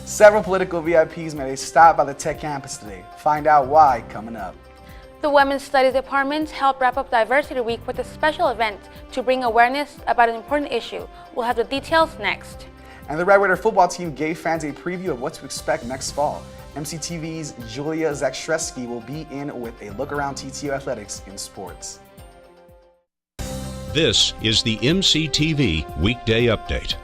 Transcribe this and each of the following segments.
Several political VIPs made a stop by the Tech campus today. Find out why coming up. The Women's Studies Department helped wrap up Diversity Week with a special event to bring awareness about an important issue. We'll have the details next. And the Red Raider football team gave fans a preview of what to expect next fall. MCTV's Julia Zakrzewski will be in with a look around TTO athletics in sports. This is the MCTV Weekday Update.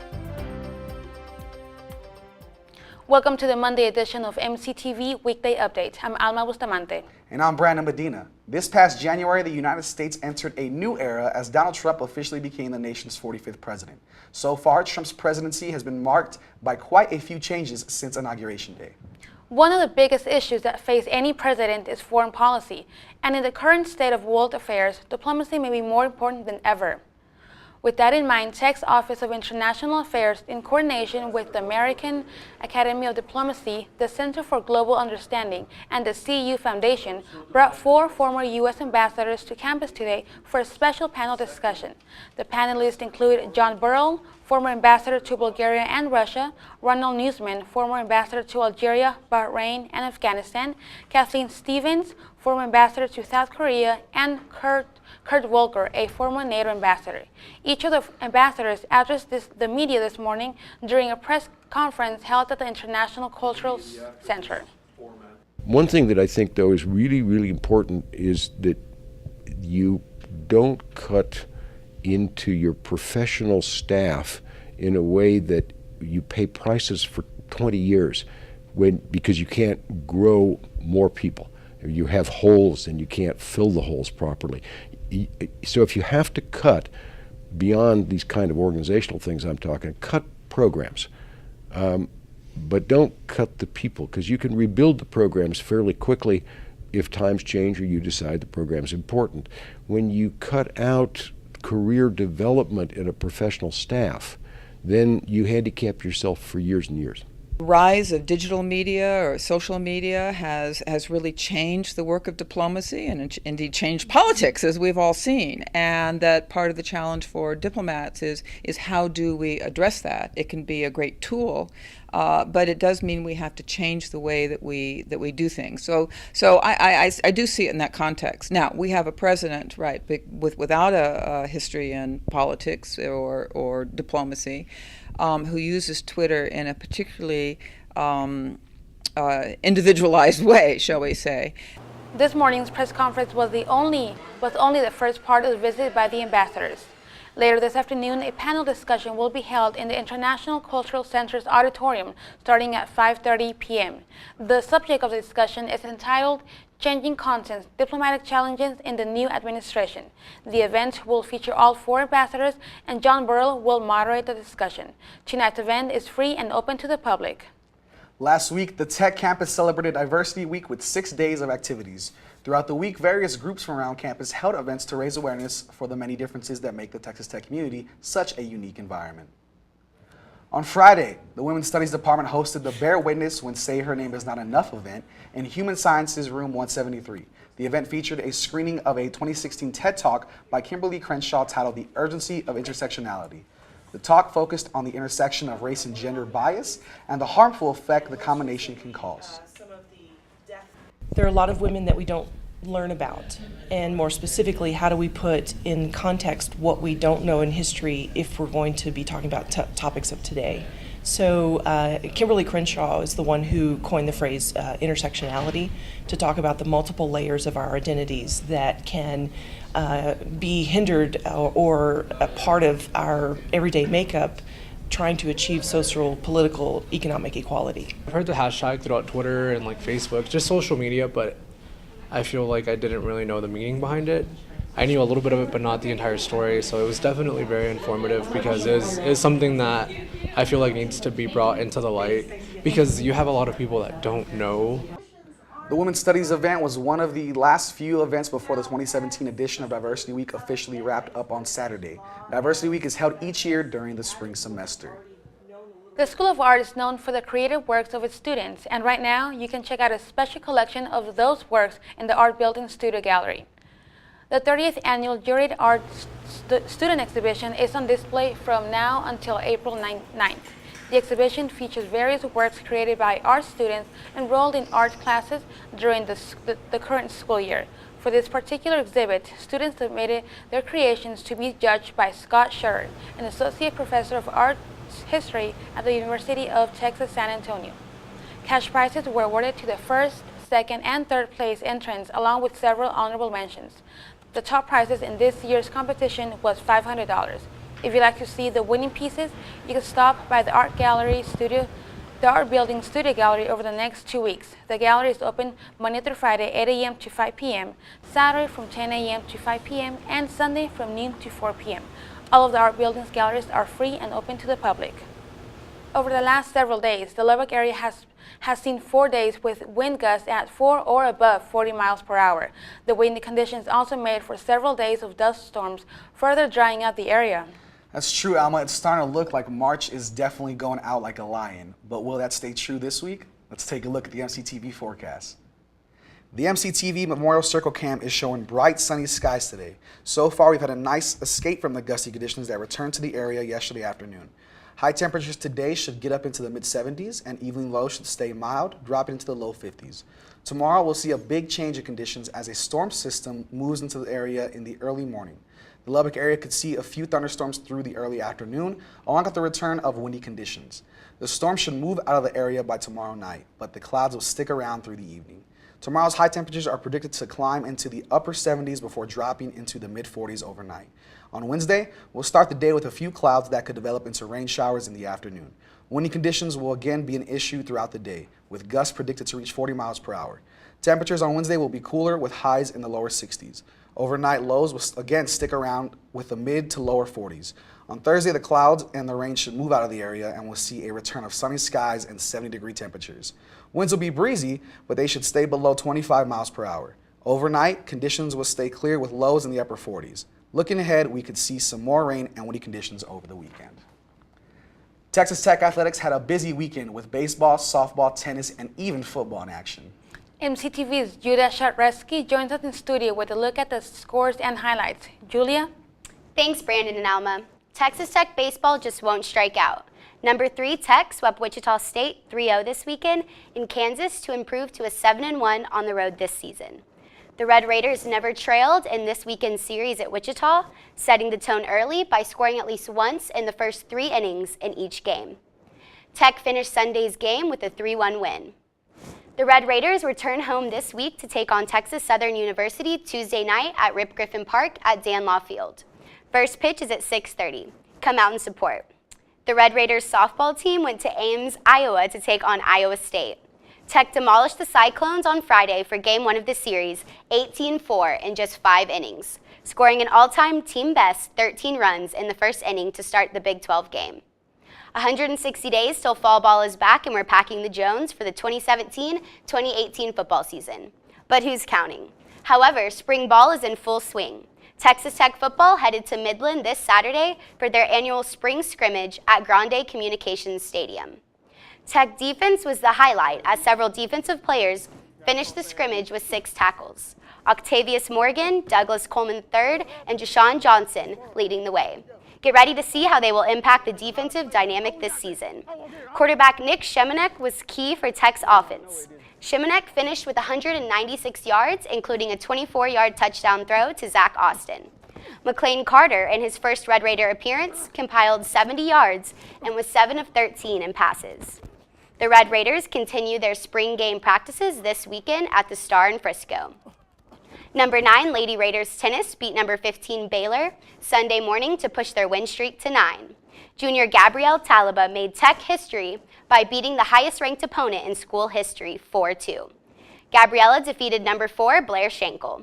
Welcome to the Monday edition of MCTV Weekday Update. I'm Alma Bustamante. And I'm Brandon Medina. This past January, the United States entered a new era as Donald Trump officially became the nation's 45th president. So far, Trump's presidency has been marked by quite a few changes since Inauguration Day. One of the biggest issues that face any president is foreign policy, and in the current state of world affairs, diplomacy may be more important than ever. With that in mind, Tech's Office of International Affairs, in coordination with the American Academy of Diplomacy, the Center for Global Understanding, and the CU Foundation, brought 4 former U.S. ambassadors to campus today for a special panel discussion. The panelists include John Burrell, former ambassador to Bulgaria and Russia, Ronald Newsman, former ambassador to Algeria, Bahrain, and Afghanistan, Kathleen Stevens, former ambassador to South Korea, and Kurt Volker, a former NATO ambassador. Each of the ambassadors addressed the media this morning during a press conference held at the International Cultural Center. One thing that I think, though, is really, really important is that you don't cut into your professional staff in a way that you pay prices for 20 years because you can't grow more people. You have holes and you can't fill the holes properly. So if you have to cut beyond these kind of organizational things I'm talking, cut programs. But don't cut the people, because you can rebuild the programs fairly quickly if times change or you decide the program's important. When you cut out career development in a professional staff, then you handicap yourself for years and years. The rise of digital media or social media has really changed the work of diplomacy and indeed changed politics, as we've all seen. And that part of the challenge for diplomats is how do we address that? It can be a great tool, but it does mean we have to change the way that we do things. So I do see it in that context. Now, we have a president, right, without a history in politics or diplomacy, who uses Twitter in a particularly individualized way, shall we say. This morning's press conference was only the first part of the visit by the ambassadors. Later this afternoon, a panel discussion will be held in the International Cultural Center's auditorium starting at 5:30 p.m. The subject of the discussion is entitled Changing Continents, Diplomatic Challenges in the New Administration. The event will feature all 4 ambassadors, and John Burrell will moderate the discussion. Tonight's event is free and open to the public. Last week, the Tech campus celebrated Diversity Week with 6 days of activities. Throughout the week, various groups from around campus held events to raise awareness for the many differences that make the Texas Tech community such a unique environment. On Friday, the Women's Studies Department hosted the Bear Witness When Say Her Name Is Not Enough event in Human Sciences Room 173. The event featured a screening of a 2016 TED Talk by Kimberly Crenshaw titled The Urgency of Intersectionality. The talk focused on the intersection of race and gender bias and the harmful effect the combination can cause. There are a lot of women that we don't learn about, and more specifically, how do we put in context what we don't know in history if we're going to be talking about topics of today. So Kimberly Crenshaw is the one who coined the phrase intersectionality to talk about the multiple layers of our identities that can be hindered or a part of our everyday makeup trying to achieve social, political, economic equality. I've heard the hashtag throughout Twitter and Facebook, just social media, but I feel like I didn't really know the meaning behind it. I knew a little bit of it, but not the entire story, so it was definitely very informative because it is something that I feel like needs to be brought into the light because you have a lot of people that don't know. The Women's Studies event was one of the last few events before the 2017 edition of Diversity Week officially wrapped up on Saturday. Diversity Week is held each year during the spring semester. The School of Art is known for the creative works of its students, and right now you can check out a special collection of those works in the Art Building Studio Gallery. The 30th Annual Juried Art Student Exhibition is on display from now until April 9th. The exhibition features various works created by art students enrolled in art classes during the current school year. For this particular exhibit, students submitted their creations to be judged by Scott Sherrod, an associate professor of art history at the University of Texas San Antonio. Cash prizes were awarded to the first, second, and third place entrants, along with several honorable mentions. The top prizes in this year's competition was $500. If you'd like to see the winning pieces, you can stop by the Art Building Studio Gallery over the next 2 weeks. The gallery is open Monday through Friday, 8 a.m. to 5 p.m., Saturday from 10 a.m. to 5 p.m., and Sunday from noon to 4 p.m. All of the Art Building's galleries are free and open to the public. Over the last several days, the Lubbock area has seen 4 days with wind gusts at 4 or above 40 miles per hour. The windy conditions also made for several days of dust storms, further drying out the area. That's true, Alma. It's starting to look like March is definitely going out like a lion. But will that stay true this week? Let's take a look at the MCTV forecast. The MCTV Memorial Circle Cam is showing bright sunny skies today. So far, we've had a nice escape from the gusty conditions that returned to the area yesterday afternoon. High temperatures today should get up into the mid-70s, and evening lows should stay mild, dropping into the low 50s. Tomorrow, we'll see a big change in conditions as a storm system moves into the area in the early morning. The Lubbock area could see a few thunderstorms through the early afternoon, along with the return of windy conditions. The storm should move out of the area by tomorrow night, but the clouds will stick around through the evening. Tomorrow's high temperatures are predicted to climb into the upper 70s before dropping into the mid-40s overnight. On Wednesday, we'll start the day with a few clouds that could develop into rain showers in the afternoon. Windy conditions will again be an issue throughout the day, with gusts predicted to reach 40 miles per hour. Temperatures on Wednesday will be cooler with highs in the lower 60s. Overnight lows will again stick around with the mid to lower 40s. On Thursday, the clouds and the rain should move out of the area and we'll see a return of sunny skies and 70-degree temperatures. Winds will be breezy, but they should stay below 25 miles per hour. Overnight, conditions will stay clear with lows in the upper 40s. Looking ahead, we could see some more rain and windy conditions over the weekend. Texas Tech Athletics had a busy weekend with baseball, softball, tennis, and even football in action. MCTV's Julia Zakrzewski joins us in studio with a look at the scores and highlights. Julia? Thanks, Brandon and Alma. Texas Tech baseball just won't strike out. Number 3 Tech swept Wichita State 3-0 this weekend in Kansas to improve to a 7-1 on the road this season. The Red Raiders never trailed in this weekend's series at Wichita, setting the tone early by scoring at least once in the first 3 innings in each game. Tech finished Sunday's game with a 3-1 win. The Red Raiders return home this week to take on Texas Southern University Tuesday night at Rip Griffin Park at Dan Law Field. First pitch is at 6:30. Come out and support. The Red Raiders softball team went to Ames, Iowa to take on Iowa State. Tech demolished the Cyclones on Friday for Game 1 of the series, 18-4 in just 5 innings, scoring an all-time team best 13 runs in the first inning to start the Big 12 game. 160 days till fall ball is back and we're packing the Jones for the 2017-2018 football season. But who's counting? However, spring ball is in full swing. Texas Tech football headed to Midland this Saturday for their annual spring scrimmage at Grande Communications Stadium. Tech defense was the highlight as several defensive players finished the scrimmage with 6 tackles. Octavius Morgan, Douglas Coleman III, and Jashawn Johnson leading the way. Get ready to see how they will impact the defensive dynamic this season. Quarterback Nick Shemenek was key for Tech's offense. Shemenek finished with 196 yards, including a 24-yard touchdown throw to Zach Austin. McLean Carter, in his first Red Raider appearance, compiled 70 yards and was 7 of 13 in passes. The Red Raiders continue their spring game practices this weekend at the Star in Frisco. Number 9 Lady Raiders tennis beat number 15 Baylor Sunday morning to push their win streak to 9. Junior Gabrielle Talaba made Tech history by beating the highest-ranked opponent in school history 4-2. Gabriella defeated number 4 Blair Schenkel.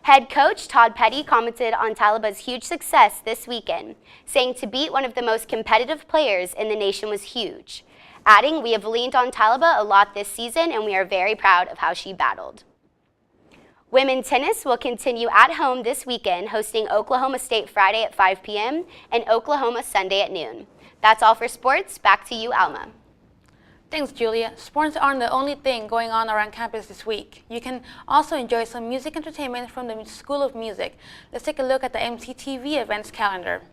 Head coach Todd Petty commented on Talaba's huge success this weekend, saying to beat one of the most competitive players in the nation was huge, adding, "We have leaned on Talaba a lot this season and we are very proud of how she battled." Women tennis will continue at home this weekend, hosting Oklahoma State Friday at 5 p.m. and Oklahoma Sunday at noon. That's all for sports. Back to you, Alma. Thanks, Julia. Sports aren't the only thing going on around campus this week. You can also enjoy some music entertainment from the School of Music. Let's take a look at the MCTV events calendar.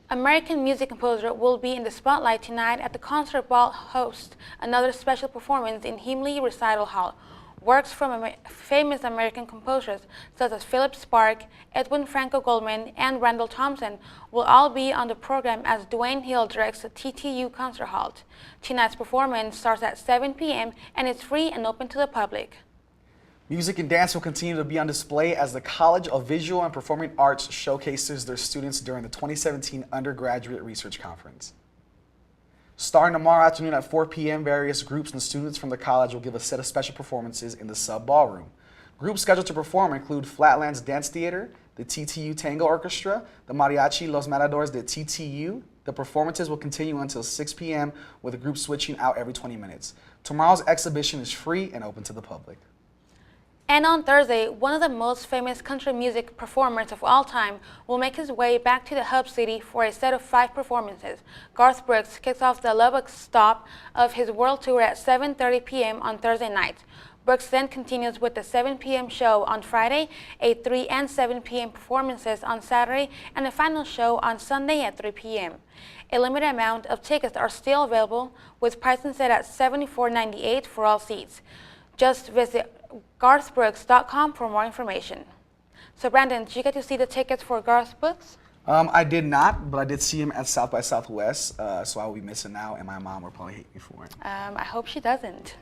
American music composer will be in the spotlight tonight at the Concert Ball host another special performance in Himley Recital Hall. Works from famous American composers such as Philip Spark, Edwin Franco Goldman, and Randall Thompson will all be on the program as Dwayne Hill directs the TTU Concert Hall. Tonight's performance starts at 7 p.m. and is free and open to the public. Music and dance will continue to be on display as the College of Visual and Performing Arts showcases their students during the 2017 Undergraduate Research Conference. Starting tomorrow afternoon at 4 p.m., various groups and students from the college will give a set of special performances in the Sub Ballroom. Groups scheduled to perform include Flatlands Dance Theater, the TTU Tango Orchestra, the Mariachi Los Matadores de TTU. The performances will continue until 6 p.m. with the group switching out every 20 minutes. Tomorrow's exhibition is free and open to the public. And on Thursday, one of the most famous country music performers of all time will make his way back to the hub city for a set of 5 performances. Garth Brooks kicks off the Lubbock stop of his world tour at 7:30 p.m. on Thursday night. Brooks then continues with the 7 p.m. show on Friday, a 3 and 7 p.m. performances on Saturday, and a final show on Sunday at 3 p.m. A limited amount of tickets are still available, with pricing set at $74.98 for all seats. Just visit garthbrooks.com for more information. So Brandon, did you get to see the tickets for Garth Brooks? I did not, but I did see him at South by Southwest, so I will be missing out, and my mom will probably hate me for it. I hope she doesn't.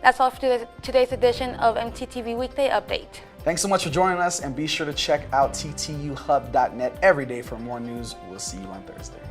That's all for today's edition of MCTV Weekday Update. Thanks so much for joining us, and be sure to check out ttuhub.net every day for more news. We'll see you on Thursday.